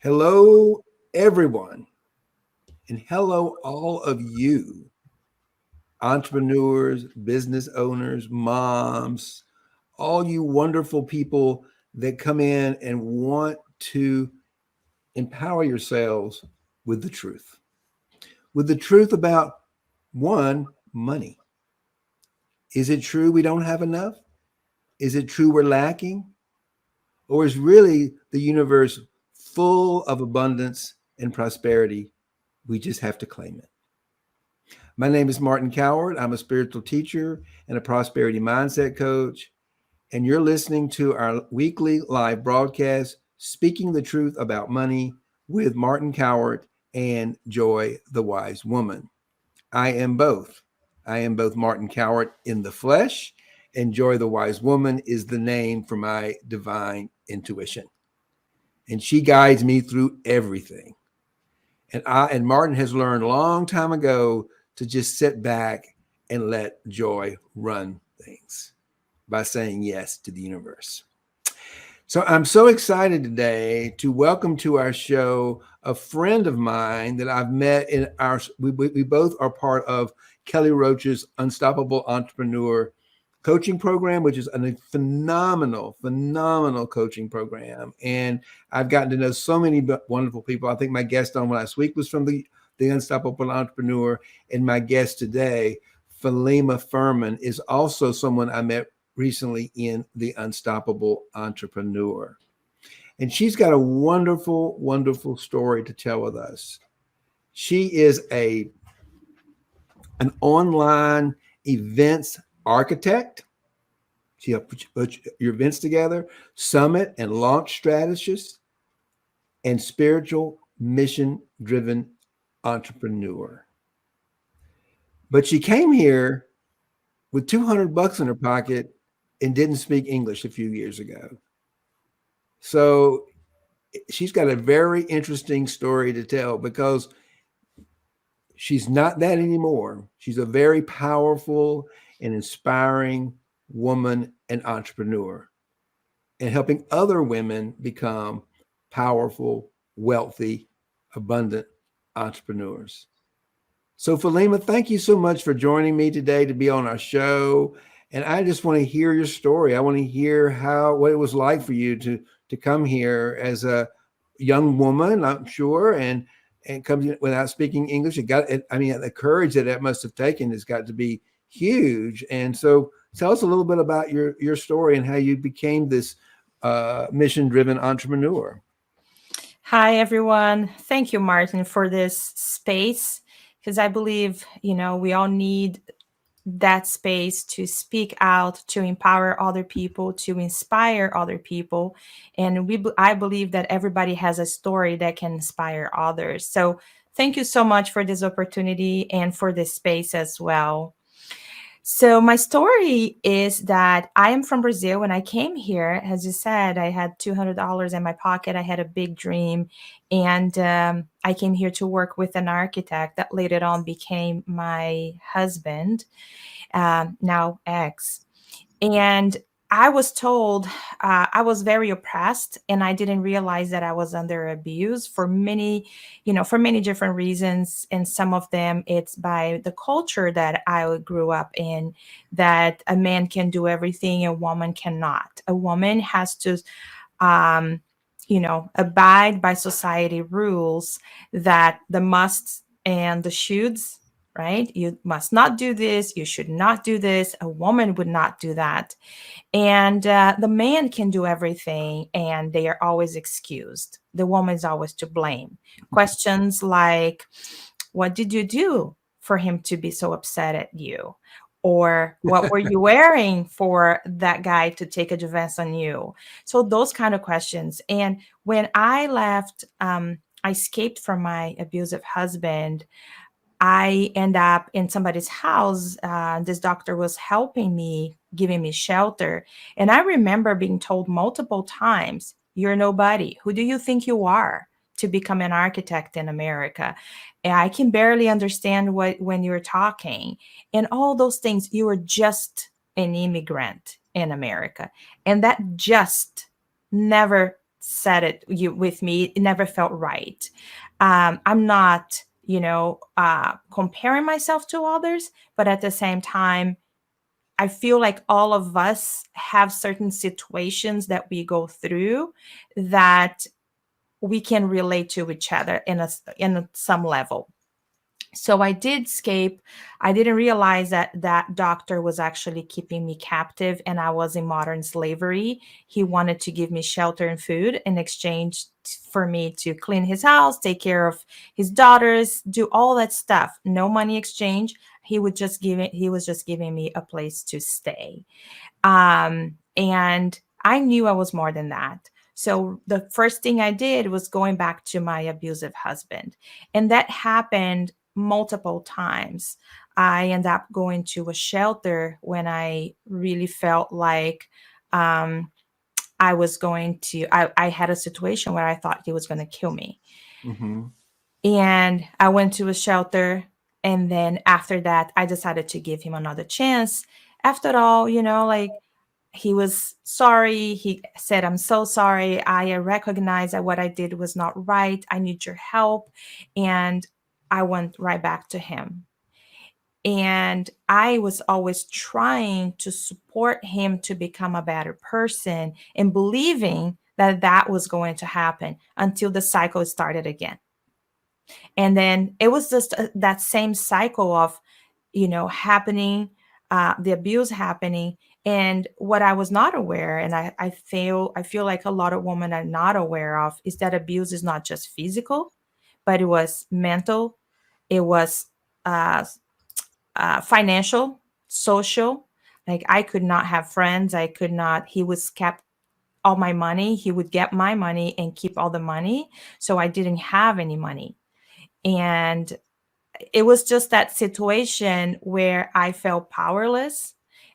Hello, everyone, and hello, all of you entrepreneurs, business owners, moms, all you wonderful people that come in and want to empower yourselves with with the truth about one, money. Is it true we don't have enough? Is it true we're lacking? Or is really the universe full of abundance and prosperity? We just have to claim it. My name is Martin Coward. I'm a spiritual teacher and a prosperity mindset coach. And you're listening to our weekly live broadcast, Speaking the Truth About Money with Martin Coward and Joy the Wise Woman. I am both. I am both Martin Coward in the flesh, and Joy the Wise Woman is the name for my divine intuition. And she guides me through everything. And Martin has learned a long time ago to just sit back and let joy run things by saying yes to the universe. So I'm so excited today to welcome to our show a friend of mine that I've met in we both are part of Kelly Roach's Unstoppable Entrepreneur coaching program, which is a phenomenal coaching program. And I've gotten to know so many wonderful people. I think my guest on last week was from the Unstoppable Entrepreneur, and my guest today, Fe Lima Firman, is also someone I met recently in the Unstoppable Entrepreneur. And she's got a wonderful story to tell with us. She is an online events architect. She helps put your events together, summit and launch strategist, and spiritual mission-driven entrepreneur. But she came here with $200 in her pocket and didn't speak English a few years ago. So she's got a very interesting story to tell because she's not that anymore. She's a very powerful and inspiring woman and entrepreneur, and helping other women become powerful, wealthy, abundant entrepreneurs. So Fe Lima, thank you so much for joining me today to be on our show. And I just want to hear your story. I want to hear what it was like for you to come here as a young woman, I'm sure, and comes in without speaking English. The courage that must have taken has got to be huge. And so tell us a little bit about your story and how you became this mission-driven entrepreneur. Hi, everyone. Thank you, Martin, for this space, because I believe, we all need that space to speak out, to empower other people, to inspire other people. And I believe that everybody has a story that can inspire others. So thank you so much for this opportunity and for this space as well. So my story is that I am from Brazil. When I came here, as you said, I had $200 in my pocket. I had a big dream. And I came here to work with an architect that later on became my husband, now ex. And I was told I was very oppressed, and I didn't realize that I was under abuse for many different reasons. And some of them, it's by the culture that I grew up in, that a man can do everything, a woman cannot. A woman has to, abide by society rules, that the musts and the shoulds, right? You must not do this. You should not do this. A woman would not do that. And the man can do everything, and they are always excused. The woman is always to blame. Questions like, what did you do for him to be so upset at you? Or what were you wearing for that guy to take advance on you? So those kind of questions. And when I left, I escaped from my abusive husband. I end up in somebody's house. This doctor was helping me, giving me shelter. And I remember being told multiple times, you're nobody. Who do you think you are to become an architect in America? And I can barely understand when you're talking. And all those things, you are just an immigrant in America. And that just never said it with me, it never felt right. I'm not, comparing myself to others, but at the same time, I feel like all of us have certain situations that we go through that we can relate to each other in some level. So I did escape. I didn't realize that that doctor was actually keeping me captive and I was in modern slavery. He wanted to give me shelter and food in exchange for me to clean his house, take care of his daughters, do all that stuff. No money exchange. He was just giving me a place to stay. And I knew I was more than that. So the first thing I did was going back to my abusive husband. And that happened multiple times. I ended up going to a shelter when I really felt like I had a situation where I thought he was going to kill me. Mm-hmm. And I went to a shelter. And then after that, I decided to give him another chance. After all, like, he was sorry. He said, I'm so sorry. I recognize that what I did was not right. I need your help. And I went right back to him. And I was always trying to support him to become a better person and believing that that was going to happen until the cycle started again. And then it was just that same cycle of, happening, the abuse happening. And what I was not aware, and I feel like a lot of women are not aware of, is that abuse is not just physical, but it was mental, it was uh, financial, social. Like, I could not have friends. I could not. He was kept all my money. He would get my money and keep all the money, so I didn't have any money. And it was just that situation where I felt powerless.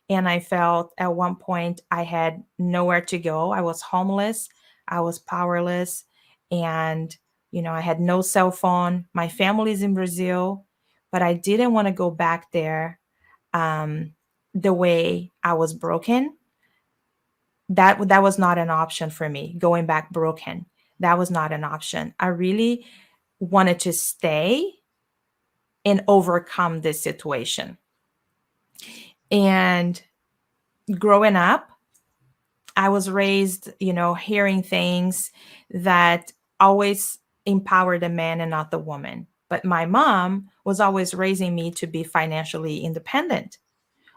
And I felt at one point I had nowhere to go. I was homeless. I was powerless. And, I had no cell phone. My family's in Brazil, but I didn't want to go back there um, the way I was broken. That was not an option for me, going back broken. That was not an option. I really wanted to stay and overcome this situation. And growing up, I was raised, hearing things that always empower the man and not the woman. But my mom was always raising me to be financially independent,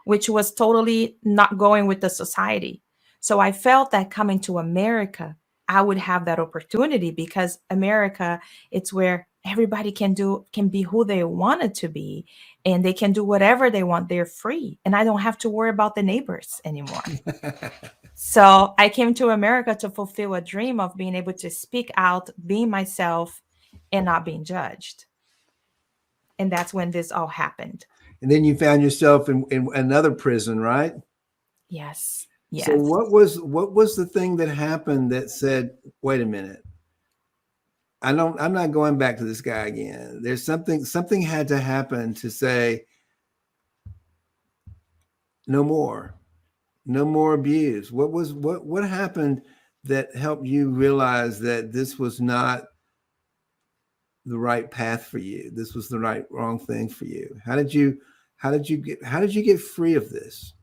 which was totally not going with the society. So I felt that coming to America, I would have that opportunity, because America, it's where everybody can be who they wanted to be, and they can do whatever they want. They're free. And I don't have to worry about the neighbors anymore. So I came to America to fulfill a dream of being able to speak out, being myself, and not being judged. And that's when this all happened. And then you found yourself in another prison, right? Yes. So Yes. what was the thing that happened that said, wait a minute, I'm not going back to this guy again. There's something had to happen to say no more, no more abuse. What happened that helped you realize that this was not the right path for you? This was the wrong thing for you. How did you get free of this?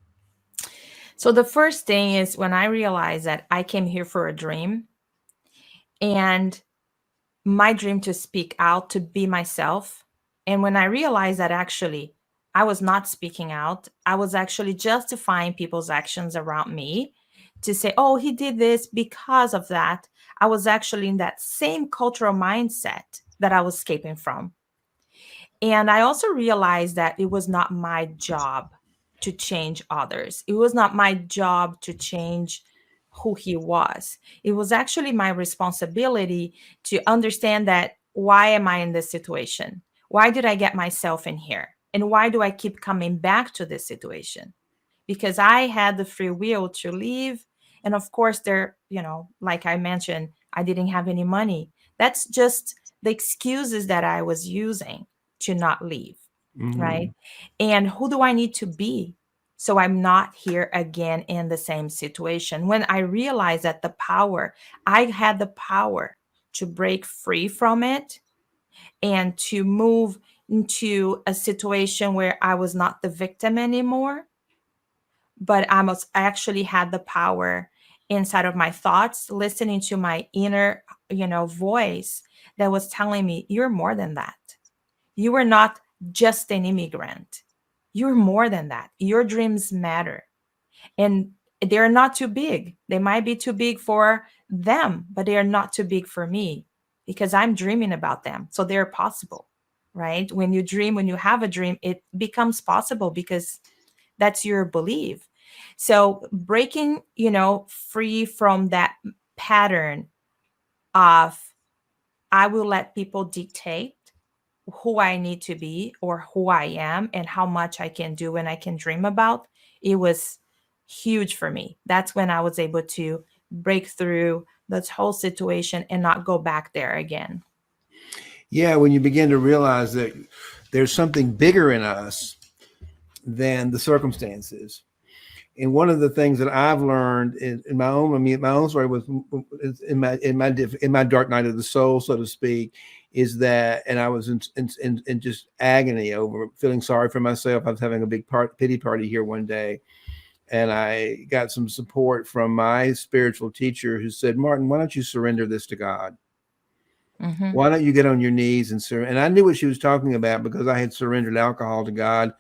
So the first thing is when I realized that I came here for a dream, and my dream to speak out, to be myself. And when I realized that actually I was not speaking out, I was actually justifying people's actions around me to say, oh, he did this because of that. I was actually in that same cultural mindset that I was escaping from. And I also realized that it was not my job to change others. It was not my job to change who he was. It was actually my responsibility to understand that, why am I in this situation? Why did I get myself in here? And why do I keep coming back to this situation? Because I had the free will to leave. And of course, like I mentioned, I didn't have any money. That's just the excuses that I was using to not leave, Mm-hmm. right? And who do I need to be so I'm not here again in the same situation. When I realized that I had the power to break free from it and to move into a situation where I was not the victim anymore, but I actually had the power inside of my thoughts, listening to my inner, voice that was telling me, you're more than that. You are not just an immigrant. You're more than that. Your dreams matter. And they're not too big. They might be too big for them, but they are not too big for me because I'm dreaming about them. So they're possible, right? When you dream, when you have a dream, it becomes possible because that's your belief. So breaking, free from that pattern of I will let people dictate who I need to be or who I am and how much I can do and I can dream about, it was huge for me. That's when I was able to break through this whole situation and not go back there again. Yeah, when you begin to realize that there's something bigger in us than the circumstances. And one of the things that I've learned in my own, I mean, my own story was in my dark night of the soul, so to speak, is that, and I was in just agony over feeling sorry for myself. I was having a big pity party here one day, and I got some support from my spiritual teacher who said, "Martin, why don't you surrender this to God? Mm-hmm. Why don't you get on your knees and surrender?" And I knew what she was talking about because I had surrendered alcohol to God,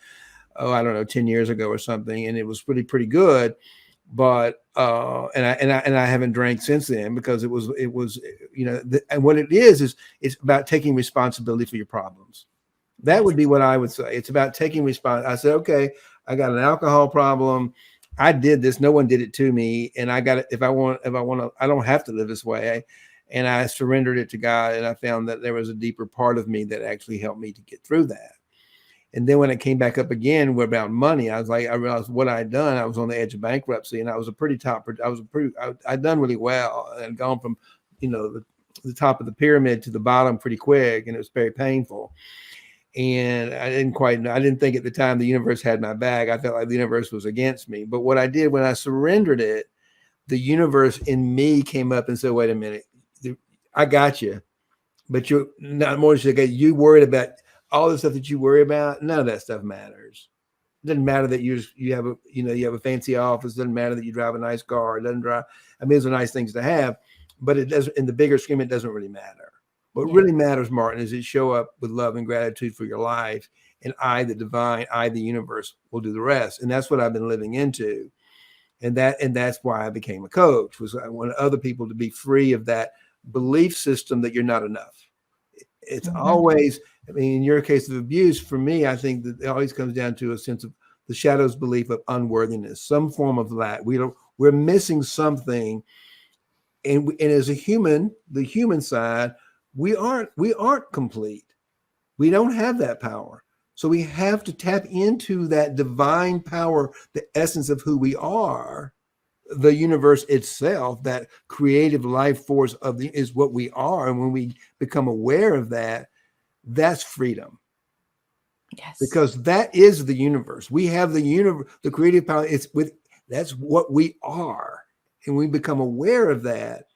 oh, I don't know, 10 years ago or something, and it was pretty good. But and I haven't drank since then because it was and what it is it's about taking responsibility for your problems. That Yes. would be what I would say. It's about taking response. I said, okay, I got an alcohol problem. I did this. No one did it to me, and I got it. If I want to, I don't have to live this way. And I surrendered it to God, and I found that there was a deeper part of me that actually helped me to get through that. And then when it came back up again about money, I realized what I had done. I was on the edge of bankruptcy, and I was a pretty top. I was a pretty. I'd done really well, and gone from, the top of the pyramid to the bottom pretty quick, and it was very painful. And I didn't think at the time the universe had my back. I felt like the universe was against me. But what I did when I surrendered it, the universe in me came up and said, "Wait a minute, I got you." But you're not more than you worried about all the stuff that you worry about. None of that stuff matters. It doesn't matter that you have a fancy office. It doesn't matter that you drive a nice car. It doesn't drive. I mean, those are nice things to have, but it doesn't. In the bigger scheme, it doesn't really matter. What Yeah. really matters, Martin, is it show up with love and gratitude for your life, and I, the divine, I, the universe, will do the rest. And that's what I've been living into, and that's why I became a coach. Was I wanted other people to be free of that belief system that you're not enough. It's Mm-hmm. always, I mean, in your case of abuse, for me, I think that it always comes down to a sense of the shadow's belief of unworthiness, some form of that. We're missing something. And as a human, the human side, we aren't complete. We don't have that power. So we have to tap into that divine power, the essence of who we are, the universe itself, that creative life force is what we are. And when we become aware of that, that's freedom, Yes. because that is the universe. We have the universe, the creative power. That's what we are. And we become aware of that,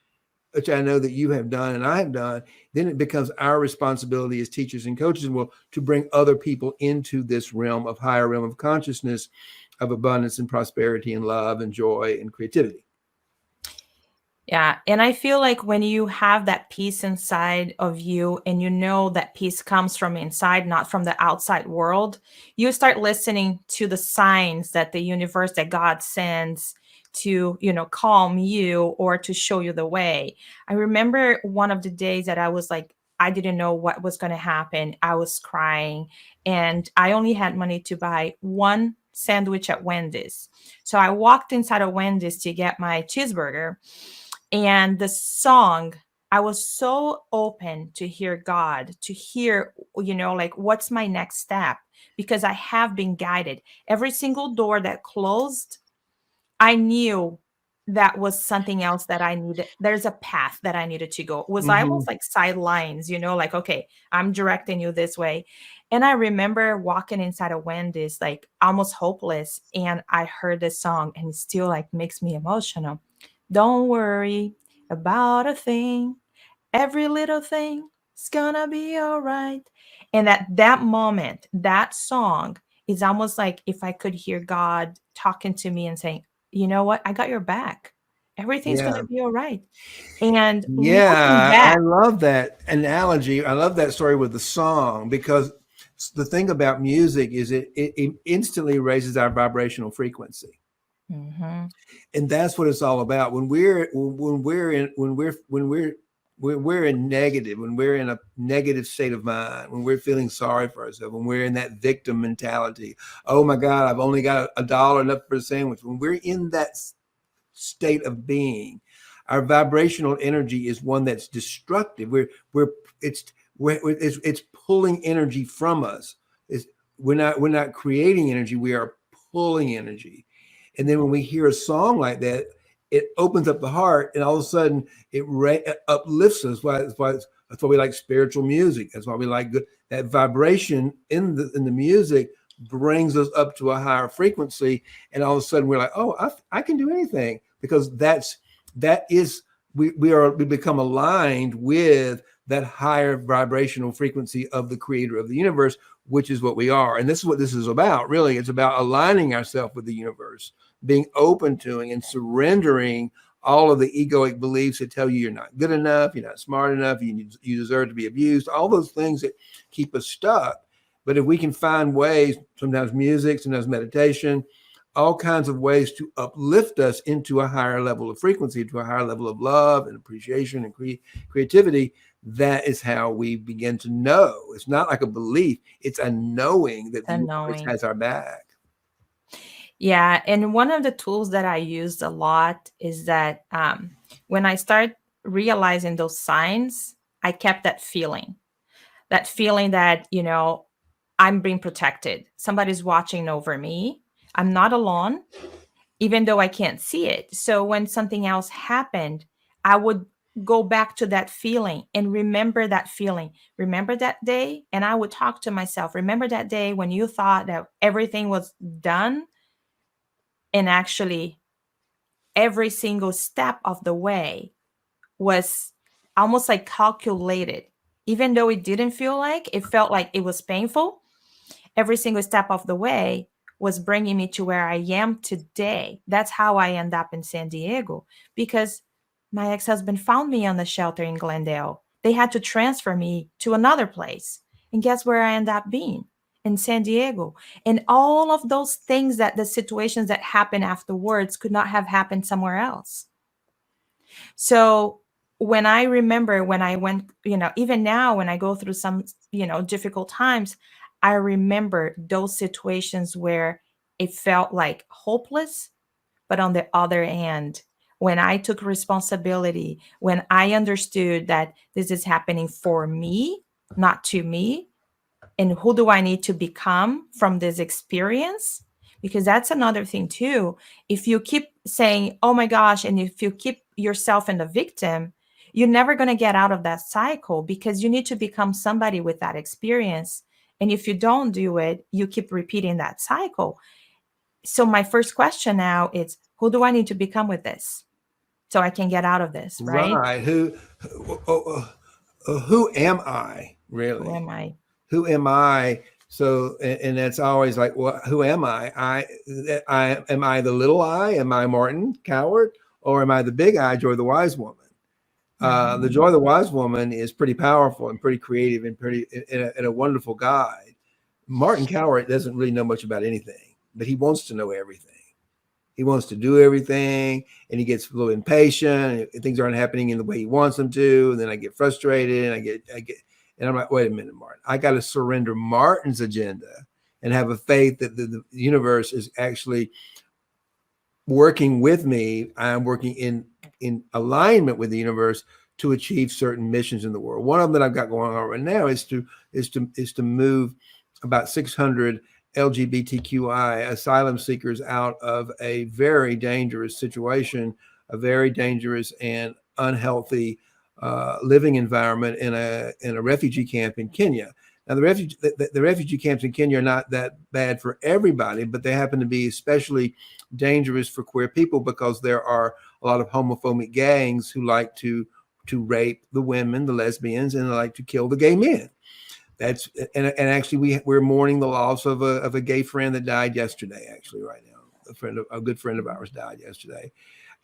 which I know that you have done and I have done. Then it becomes our responsibility as teachers and coaches, and well, to bring other people into this higher realm of consciousness, of abundance and prosperity and love and joy and creativity. Yeah. And I feel like when you have that peace inside of you and you know that peace comes from inside, not from the outside world, you start listening to the signs that the universe, that God sends to, calm you or to show you the way. I remember one of the days that I was like, I didn't know what was going to happen. I was crying and I only had money to buy one sandwich at Wendy's. So I walked inside of Wendy's to get my cheeseburger, and the song, I was so open to hear God, to hear, like, what's my next step? Because I have been guided. Every single door that closed, I knew that was something else that I needed. There's a path that I needed to go. It was almost Hmm. like sidelines, like, okay, I'm directing you this way. And I remember walking inside of Wendy's, like almost hopeless. And I heard this song and it still like makes me emotional. Don't worry about a thing. Every little thing is gonna be all right. And at that moment, that song is almost like if I could hear God talking to me and saying, you know what? I got your back. Everything's going Yeah. to be all right. And looking Yeah, I back, love that analogy. I love that story with the song because the thing about music is it instantly raises our vibrational frequency. mhm, And that's what it's all about. When we're in negative, when we're in a negative state of mind, when we're feeling sorry for ourselves, when we're in that victim mentality, oh my God, I've only got a dollar left for a sandwich. When we're in that state of being, our vibrational energy is one that's destructive. We're it's it's pulling energy from us. It's, we're not creating energy. We are pulling energy. And then when we hear a song like that, it opens up the heart, and all of a sudden it uplifts us. That's why we like spiritual music. That's why we like good. That vibration in the music brings us up to a higher frequency, and all of a sudden we're like, oh, I can do anything because we become aligned with that higher vibrational frequency of the creator of the universe, which is what we are. And this is what this is about, really. It's about aligning ourselves with the universe, being open to it and surrendering all of the egoic beliefs that tell you you're not good enough, you're not smart enough, you deserve to be abused, all those things that keep us stuck. But if we can find ways, sometimes music, sometimes meditation, all kinds of ways to uplift us into a higher level of frequency, to a higher level of love and appreciation and creativity, that is how we begin to know. It's not like a belief, it's a knowing that the and universe knowing. has our back. Yeah. And one of the tools that I used a lot is that when I start realizing those signs, I kept that feeling that, I'm being protected. Somebody's watching over me. I'm not alone, even though I can't see it. So when something else happened, I would go back to that feeling and remember that feeling. Remember that day? And I would talk to myself, remember that day when you thought that everything was done, and actually every single step of the way was almost like calculated. Even though it didn't feel like, it felt like it was painful, every single step of the way was bringing me to where I am today. That's how I end up in San Diego, because my ex-husband found me on the shelter in Glendale. They had to transfer me to another place. And guess where I end up being? In San Diego. And all of those things, that the situations that happened afterwards, could not have happened somewhere else. So when I remember when I went, even now when I go through some, difficult times, I remember those situations where it felt like hopeless. But on the other hand, when I took responsibility, when I understood that this is happening for me, not to me, and who do I need to become from this experience? Because that's another thing too. If you keep saying, oh my gosh, and if you keep yourself in the victim, you're never going to get out of that cycle, because you need to become somebody with that experience. And if you don't do it, you keep repeating that cycle. So my first question now is, who do I need to become with this so I can get out of this, right? Right. Who am I Who really? am I? Who am I? So, and that's always like, well, who am I? I am I the little I? Am I Martin Coward, or am I the big I, Joy the Wise Woman? The Mhm. Joy of the Wise Woman is pretty powerful and pretty creative and pretty and a wonderful guide. Martin Coward doesn't really know much about anything, but he wants to know everything. He wants to do everything, and he gets a little impatient, and things aren't happening in the way he wants them to. And then I get frustrated, and and I'm like, wait a minute, Martin, I got to surrender Martin's agenda and have a faith that the universe is actually working with me. I'm working in alignment with the universe to achieve certain missions in the world. One of them that I've got going on right now is to move about 600 LGBTQI asylum seekers out of a very dangerous situation a very dangerous and unhealthy living environment in a refugee camp in Kenya. Now, the refugee camps in Kenya are not that bad for everybody, but they happen to be especially dangerous for queer people because there are a lot of homophobic gangs who like to rape the women, the lesbians, and they like to kill the gay men. That's and actually we're mourning the loss of a gay friend that died yesterday. Actually, right now, a good friend of ours died yesterday,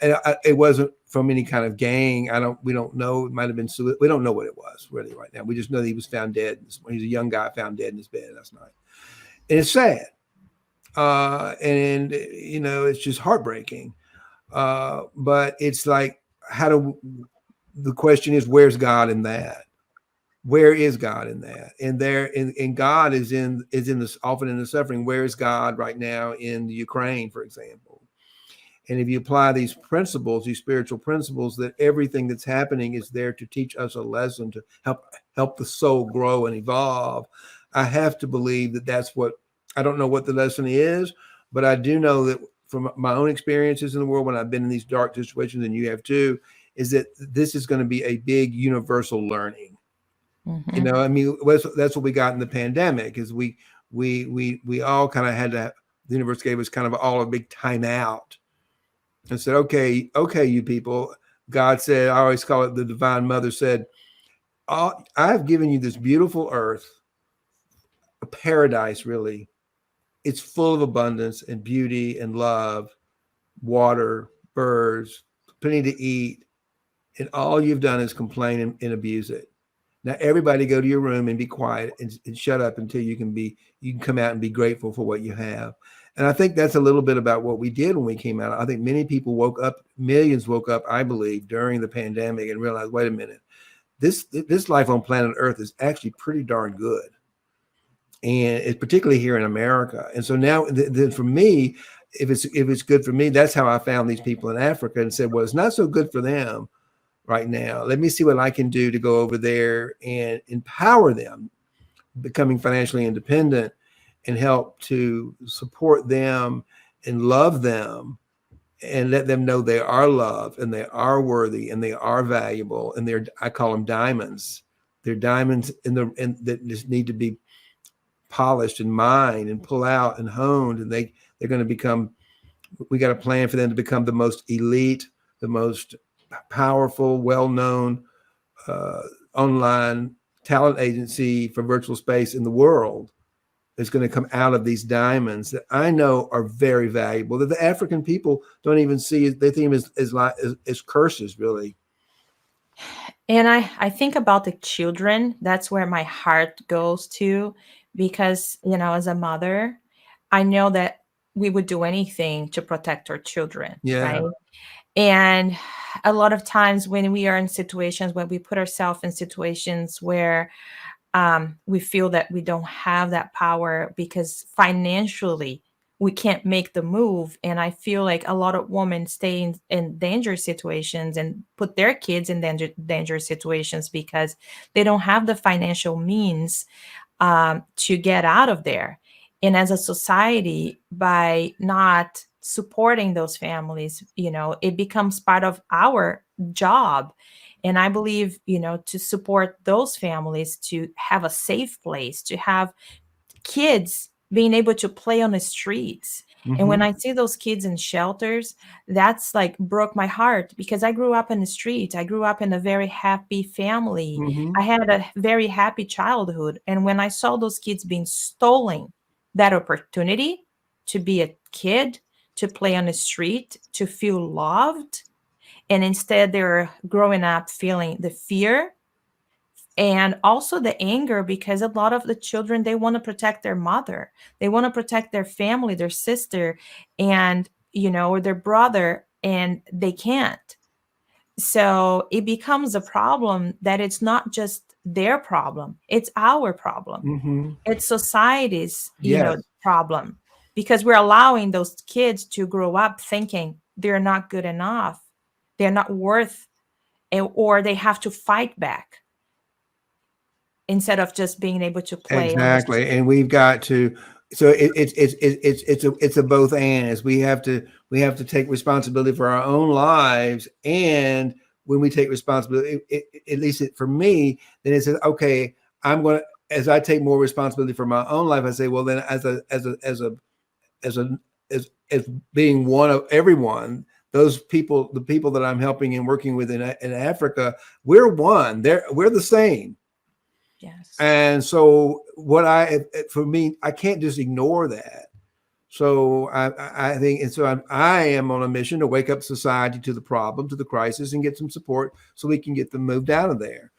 and it wasn't from any kind of gang. We don't know. It might have been suicide. We don't know what it was really right now. We just know that he was found dead. He's a young guy found dead in his bed last night, and it's sad. And it's just heartbreaking. But it's like, how do the question is, where's God in that? Where is God in that? And God is in this, often in the suffering. Where is God right now in the Ukraine, for example? And if you apply these principles, these spiritual principles, that everything that's happening is there to teach us a lesson, to help the soul grow and evolve. I have to believe that that's what, I don't know what the lesson is, but I do know that from my own experiences in the world, when I've been in these dark situations, and you have too, is that this is going to be a big universal learning. Mm-hmm. I mean, that's what we got in the pandemic. Is we all kind of had to. The universe gave us kind of all a big timeout and said, "Okay, you people." God said, I always call it the Divine Mother said, "I've given you this beautiful earth, a paradise. Really, it's full of abundance and beauty and love, water, birds, plenty to eat, and all you've done is complain and abuse it. Now, everybody go to your room and be quiet and shut up until you can come out and be grateful for what you have." And I think that's a little bit about what we did when we came out. I think many people millions woke up, I believe, during the pandemic and realized, wait a minute, this life on planet Earth is actually pretty darn good. And it's particularly here in America. And so now, then for me, if it's good for me, that's how I found these people in Africa and said, well, it's not so good for them right now. Let me see what I can do to go over there and empower them, becoming financially independent, and help to support them and love them and let them know they are loved and they are worthy and they are valuable. And I call them diamonds. They're diamonds that just need to be polished and mined and pull out and honed. And they're going to become, we got a plan for them to become the most elite, the most powerful, well-known online talent agency for virtual space in the world. Is going to come out of these diamonds that I know are very valuable, that the African people don't even see. They think as curses, really. And I think about the children. That's where my heart goes to, because, as a mother, I know that we would do anything to protect our children, Yeah. right? And a lot of times when we are in situations, when we put ourselves in situations where we feel that we don't have that power because financially we can't make the move. And I feel like a lot of women stay in dangerous situations and put their kids in dangerous situations because they don't have the financial means to get out of there. And as a society, by not supporting those families, it becomes part of our job. And I believe, to support those families, to have a safe place, to have kids being able to play on the streets. And when Mm-hmm. I see those kids in shelters, that's like broke my heart, because I grew up in the streets. I grew up in a very happy family. Mm-hmm. I had a very happy childhood. And when I saw those kids being stolen that opportunity to be a kid, to play on the street, to feel loved, and instead they're growing up feeling the fear and also the anger, because a lot of the children, they want to protect their mother, they want to protect their family, their sister, and or their brother, and they can't. So it becomes a problem that it's not just their problem, it's our problem. Mm-hmm. It's society's Yes. problem, because we're allowing those kids to grow up thinking they're not good enough, they're not worth, or they have to fight back instead of just being able to play on the Exactly. street. And we've got to, so it's a both and. As we have to take responsibility for our own lives, and when we take responsibility, at least for me, then it says, okay, I'm going to, as I take more responsibility for my own life, I say, well, then as a as being one of everyone, those people, the people that I'm helping and working with in Africa, we're one. We're the same. Yes. And so what for me, I can't just ignore that. So I think, and so I am on a mission to wake up society to the problem, to the crisis, and get some support so we can get them moved out of there.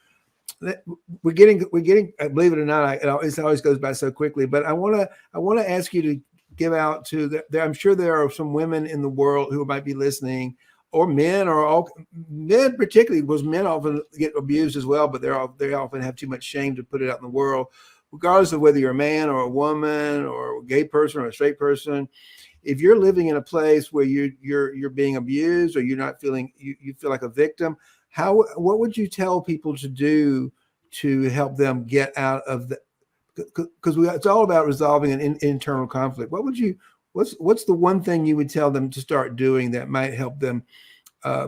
We're getting. Believe it or not, it always goes by so quickly. But I want to ask you to give out to I'm sure there are some women in the world who might be listening, or men, or all men particularly, because men often get abused as well, but they often have too much shame to put it out in the world, regardless of whether you're a man or a woman or a gay person or a straight person. If you're living in a place where you're being abused, or you're not feeling, you feel like a victim, what would you tell people to do to help them get out of the, because it's all about resolving an internal conflict. What's the one thing you would tell them to start doing that might help them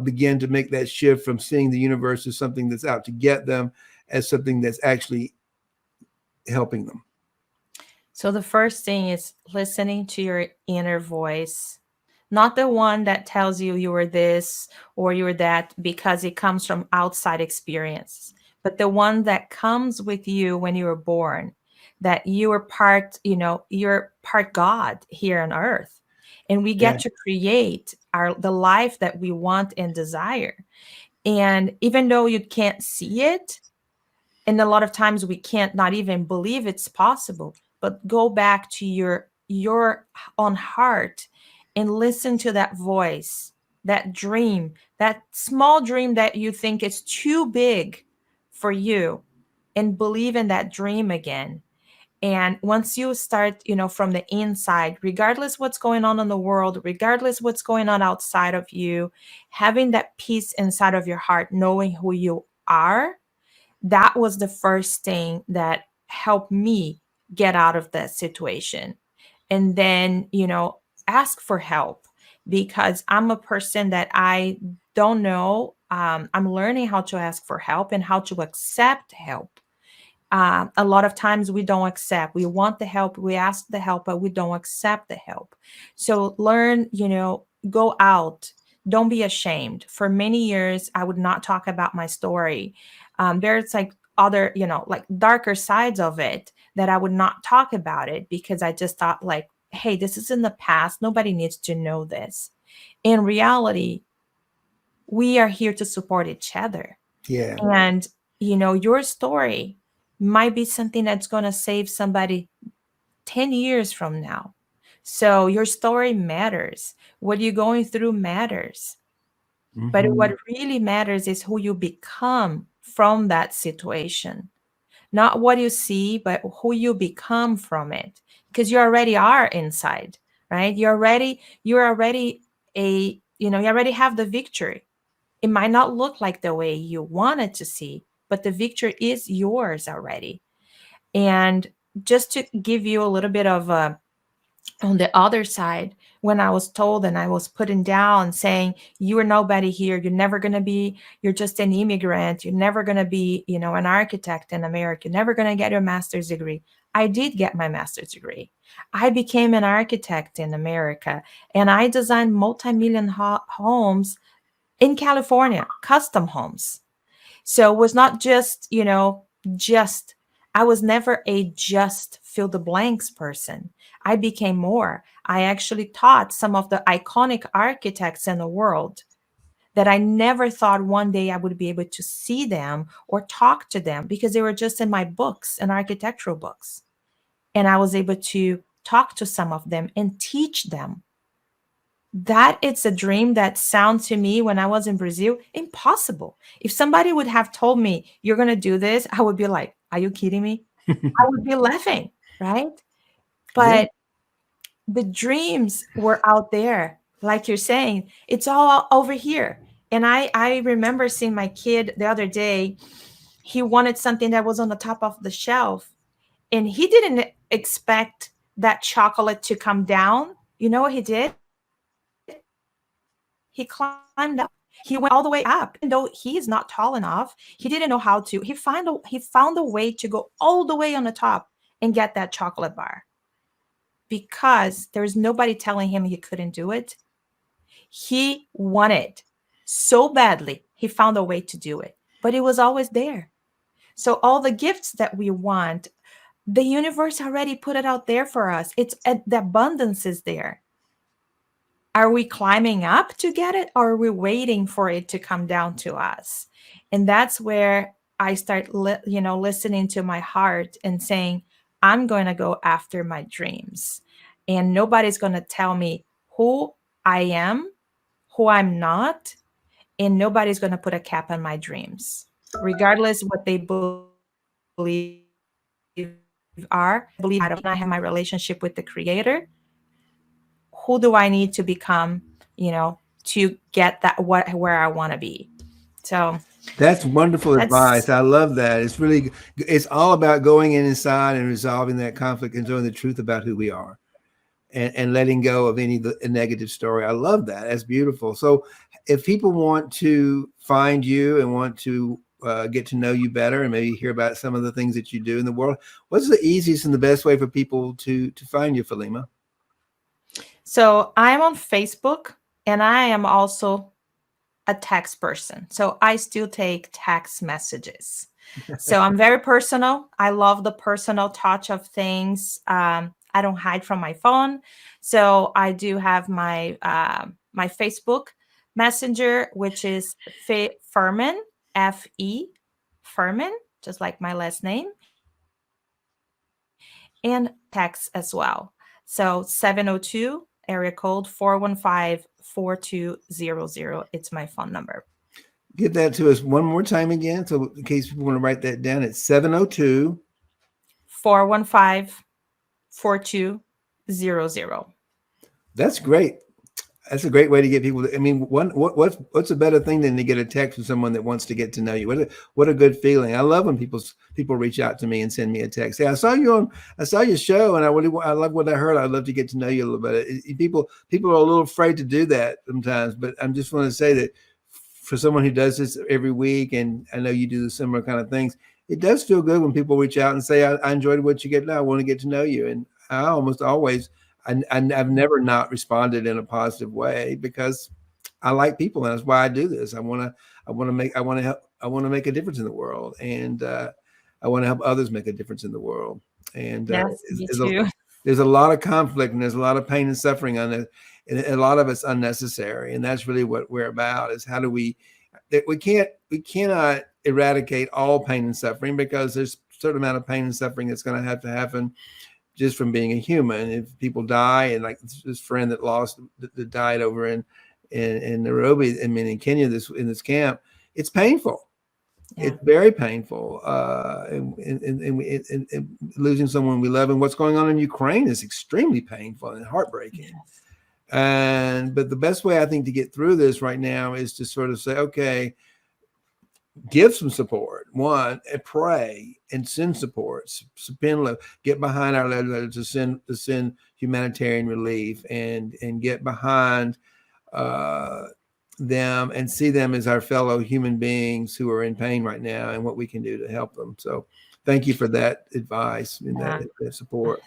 begin to make that shift from seeing the universe as something that's out to get them, as something that's actually helping them? So the first thing is listening to your inner voice, not the one that tells you you were this or you were that because it comes from outside experience, but the one that comes with you when you were born, that you are part, you're part God here on earth. And we Yeah. get to create the life that we want and desire. And even though you can't see it, and a lot of times we can't not even believe it's possible, but go back to your own heart and listen to that voice, that dream, that small dream that you think is too big for you, and believe in that dream again. And once you start, from the inside, regardless what's going on in the world, regardless what's going on outside of you, having that peace inside of your heart, knowing who you are, that was the first thing that helped me get out of that situation. And then, ask for help, because I'm a person that I don't know. I'm learning how to ask for help and how to accept help. A lot of times we don't accept. We want the help, we ask the help, but we don't accept the help. So learn, go out. Don't be ashamed. For many years, I would not talk about my story. There's like other, like darker sides of it that I would not talk about it because I just thought like, hey, this is in the past. Nobody needs to know this. In reality, we are here to support each other. Yeah. And, your story might be something that's going to save somebody 10 years from now. So your story matters. What you're going through matters. But Mm-hmm. what really matters is who you become from that situation. Not what you see, but who you become from it. Because you already are inside, right? You're already you already have the victory. It might not look like the way you wanted to see, but the victory is yours already. And just to give you a little bit of on the other side, when I was told and I was putting down saying, you are nobody here, you're never going to be, you're just an immigrant, you're never going to be, an architect in America, you're never going to get your master's degree. I did get my master's degree. I became an architect in America, and I designed multi-million homes in California, custom homes. So it was not just, just, I was never a just fill the blanks person. I became more. I actually taught some of the iconic architects in the world that I never thought one day I would be able to see them or talk to them because they were just in my books and architectural books. And I was able to talk to some of them and teach them. That it's a dream that sound to me when I was in Brazil impossible. If somebody would have told me you're going to do this, I would be like, are you kidding me? I would be laughing, right? Yeah. But the dreams were out there. Like you're saying, it's all over here. And I remember seeing my kid the other day. He wanted something that was on the top of the shelf, and he didn't expect that chocolate to come down, you know what he did? He climbed up. He went all the way up, even though he is not tall enough. He didn't know how to. He found a way to go all the way on the top and get that chocolate bar because there's nobody telling him he couldn't do it. He wanted so badly. He found a way to do it, but it was always there. So all the gifts that we want, the universe already put it out there for us. The abundance is there. Are we climbing up to get it, or are we waiting for it to come down to us? And that's where I start listening to my heart and saying, I'm going to go after my dreams, and nobody's going to tell me who I am, who I'm not, and nobody's going to put a cap on my dreams, regardless what they believe are. I believe I have my relationship with the creator. Who do I need to become, to get where I want to be? So That's wonderful that's advice. I love that. It's all about going in inside and resolving that conflict and knowing the truth about who we are, and letting go of any negative story. I love that. That's beautiful. So if people want to find you and want to get to know you better and maybe hear about some of the things that you do in the world, what's the easiest and the best way for people to find you, Fe Lima? so I'm on Facebook, and I am also a text person. So I still take text messages. So I'm very personal. I love the personal touch of things. I don't hide from my phone. So I do have my Facebook Messenger, which is Fe Firman, Fe Firman, just like my last name, and text as well. So 702 area code 415-4200. It's my phone number. Give that to us one more time again. So in case people want to write that down, it's 702. 415-4200. That's great. That's a great way to get people. I mean, what's a better thing than to get a text from someone that wants to get to know you? What a good feeling. I love when people reach out to me and send me a text. Hey, I saw your show, and I love what I heard. I'd love to get to know you a little bit. People are a little afraid to do that sometimes, but I'm just want to say that for someone who does this every week, and I know you do the similar kind of things, it does feel good when people reach out and say, I enjoyed what you get now. I want to get to know you. And I almost always, I've never not responded in a positive way because I like people, and that's why I do this. I want to help. I want to make a difference in the world, and I want to help others make a difference in the world. And Yes, me too. there's a lot of conflict, and there's a lot of pain and suffering on it, and a lot of it's unnecessary. And that's really what we're about: is how do we cannot eradicate all pain and suffering, because there's a certain amount of pain and suffering that's going to have to happen just from being a human. If people die, and like this friend that died over in Nairobi, I mean in Kenya, in this camp, it's painful. Yeah. It's very painful, and losing someone we love, and what's going on in Ukraine is extremely painful and heartbreaking. Yes. But the best way I think to get through this right now is to sort of say, okay, give some support, one, and pray and send support, get behind our letter to send humanitarian relief, and get behind them and see them as our fellow human beings who are in pain right now, and what we can do to help them. So thank you for that advice and that support.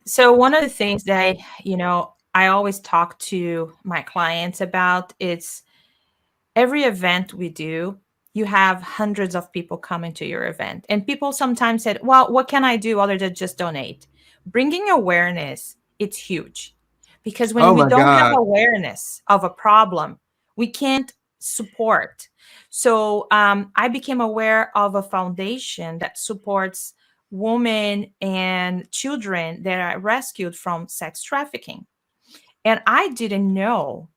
So one of the things that I always talk to my clients about is every event we do, you have hundreds of people coming to your event. And people sometimes said, well, what can I do other than just donate? Bringing awareness, it's huge. Because when Oh we my don't have God. awareness of a problem, we can't support. So I became aware of a foundation that supports women and children that are rescued from sex trafficking. And I didn't know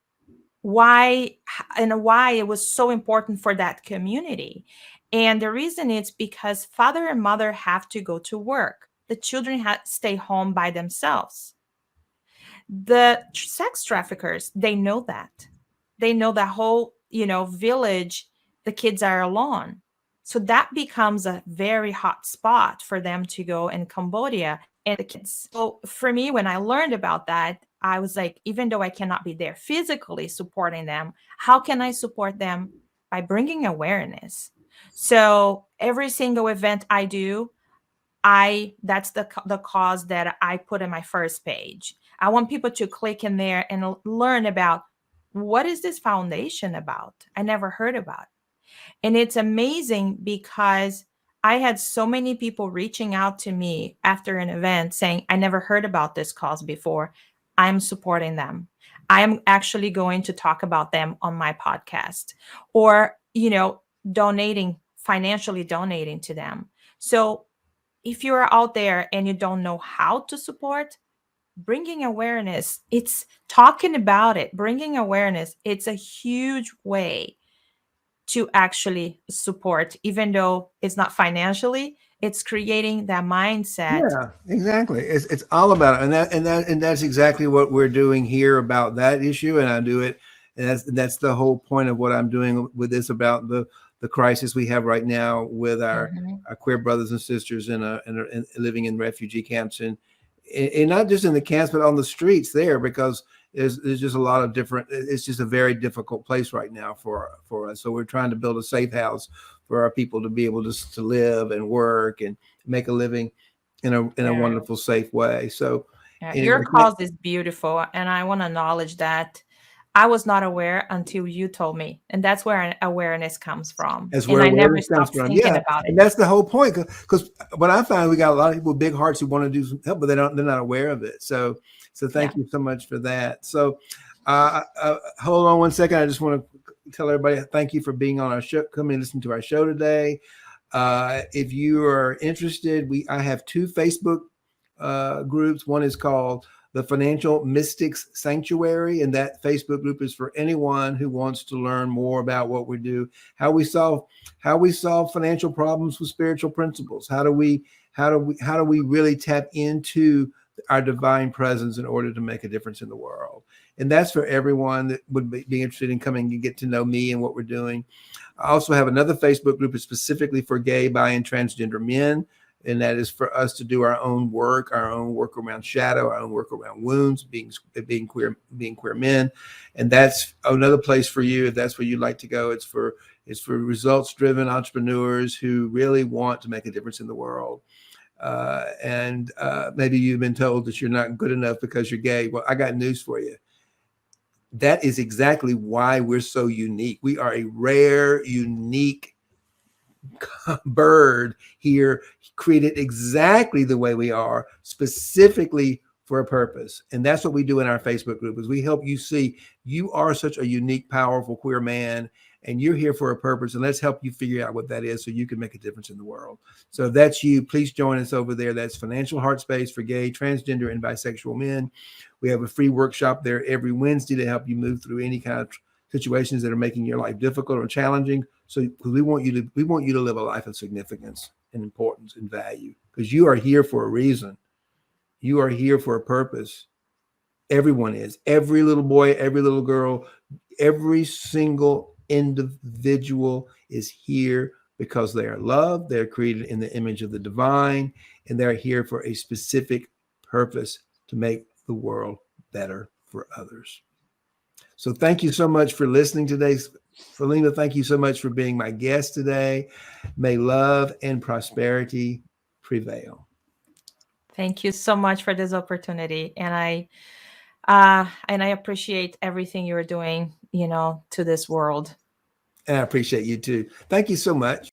why why it was so important for that community. And the reason is because father and mother have to go to work. The children stay home by themselves. The sex traffickers, they know that. They know that whole, village, the kids are alone. So that becomes a very hot spot for them to go in Cambodia and the kids. So for me, when I learned about that, I was like, even though I cannot be there physically supporting them, how can I support them? By bringing awareness. So every single event I do, I that's the cause that I put in my first page. I want people to click in there and learn about what is this foundation about? I never heard about. And it's amazing because I had so many people reaching out to me after an event saying, I never heard about this cause before. I'm supporting them. I am actually going to talk about them on my podcast, or, donating, financially donating to them. So if you are out there and you don't know how to support, bringing awareness, it's talking about it, bringing awareness, it's a huge way to actually support, even though it's not financially, it's creating that mindset. Yeah, exactly. It's all about it, and that's exactly what we're doing here about that issue. And I do it, and that's the whole point of what I'm doing with this, about the crisis we have right now with Mhm. our queer brothers and sisters in living in refugee camps, and not just in the camps, but on the streets there, because there's just a lot of different. It's just a very difficult place right now for us. So we're trying to build a safe house for our people to be able to live and work and make a living in a Yeah. wonderful, safe way. So Yeah, your anyway, cause is beautiful, and I want to acknowledge that I was not aware until you told me, and that's where an awareness comes from. that's And where I never awareness comes stopped from. thinking Yeah, about it. and that's the whole point. Because what I find, we got a lot of people with big hearts who want to do some help, but they're not aware of it. So Yeah. thank you so much for that. So hold on one second. I just want to tell everybody thank you for being on our show, coming and listen to our show today. If you are interested, I have two Facebook groups. One is called the Financial Mystics Sanctuary, and that Facebook group is for anyone who wants to learn more about what we do, how we solve financial problems with spiritual principles. How do we really tap into our divine presence in order to make a difference in the world? And that's for everyone that would be interested in coming and get to know me and what we're doing. I also have another Facebook group that's specifically for gay, bi, and transgender men. And that is for us to do our own work around shadow, our own work around wounds, being queer men. And that's another place for you if that's where you'd like to go. It's for results driven entrepreneurs who really want to make a difference in the world. And maybe you've been told that you're not good enough because you're gay. Well, I got news for you. That is exactly why we're so unique. We are a rare, unique bird here, created exactly the way we are, specifically for a purpose. And that's what we do in our Facebook group, is we help you see you are such a unique, powerful queer man, and you're here for a purpose. And let's help you figure out what that is so you can make a difference in the world. So if that's you, please join us over there. That's Financial Heart Space for gay, transgender, and bisexual men. We have a free workshop there every Wednesday to help you move through any kind of situations that are making your life difficult or challenging. So because we want you to live a life of significance and importance and value, because you are here for a reason. You are here for a purpose. Everyone is. Every little boy, every little girl, every single individual is here because they are loved. They're created in the image of the divine, and they're here for a specific purpose, to make the world better for others. So thank you so much for listening today. Fe Lima, thank you so much for being my guest today. May love and prosperity prevail. Thank you so much for this opportunity. And I appreciate everything you're doing, to this world. And I appreciate you too. Thank you so much.